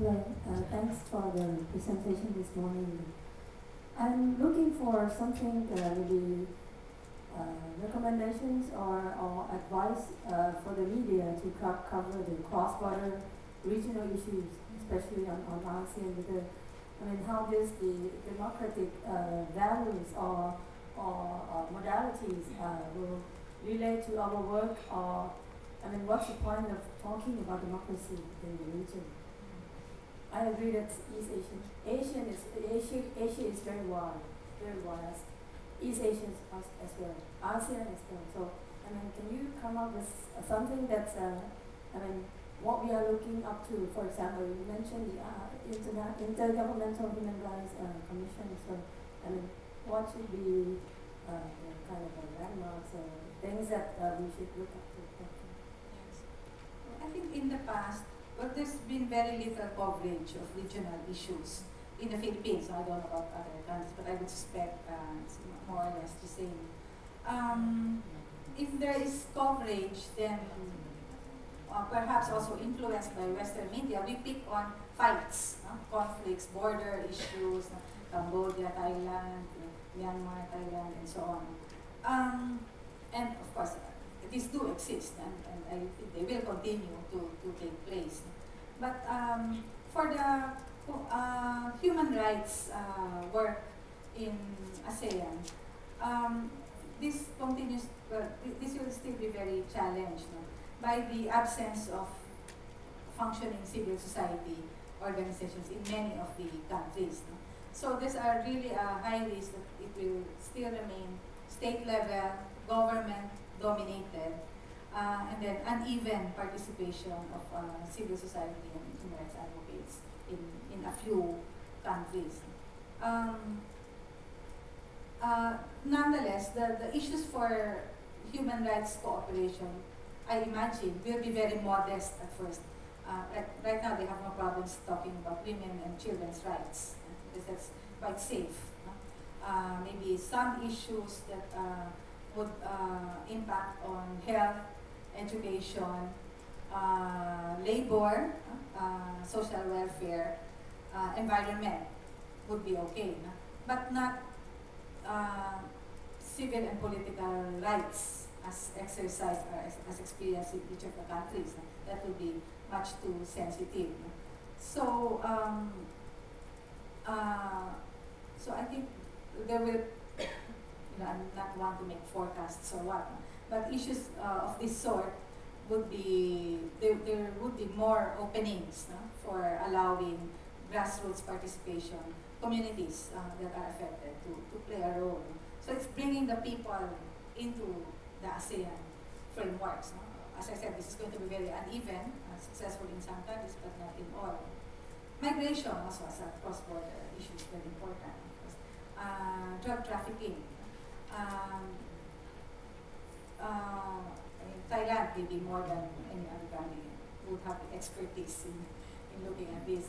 Hello, thanks for the presentation this morning. I'm looking for something, maybe recommendations or advice for the media to cover the cross-border regional issues, especially on ASEAN, because I mean, how does the democratic values or modalities will relate to our work, or I mean, what's the point of talking about democracy in the region? I agree that East Asia is very wide, East Asia as well, ASEAN as well. So, I mean, can you come up with something that's, I mean, what we are looking up to? For example, you mentioned the Intergovernmental Human Rights Commission. So, I mean, what should be kind of a landmarks or things that we should look up to? Yes. Well, I think in the past, there's been very little coverage of regional issues in the Philippines. I don't know about other countries, but I would suspect it's more or less the same. If there is coverage, then perhaps also influenced by Western media, we pick on fights, conflicts, border issues, Cambodia, Thailand, Myanmar, Thailand, and so on. And of course, these do exist, and I think they will continue to take place. But for the human rights work in ASEAN, this continues. This will still be very challenged by the absence of functioning civil society organizations in many of the countries. So there's a really high risk that it will still remain state level, government dominated, and then uneven participation of civil society and human rights advocates in a few countries. Nonetheless, the issues for human rights cooperation, I imagine, will be very modest at first. Right now, they have no problems talking about women and children's rights, because that's quite safe. Maybe some issues that would impact on health, education, labor, social welfare, environment would be okay, but not civil and political rights as exercised or as experienced in each of the countries. That would be much too sensitive. So, so I think there will, I'm not one to make forecasts or what, but issues of this sort would be, there would be more openings for allowing grassroots participation, communities that are affected to play a role. So it's bringing the people into the ASEAN frameworks. As I said, this is going to be very uneven, successful in some countries, but not in all. Migration also as a cross-border issue is very important. Drug trafficking. Thailand, maybe more than any other country, would have the expertise in looking at this.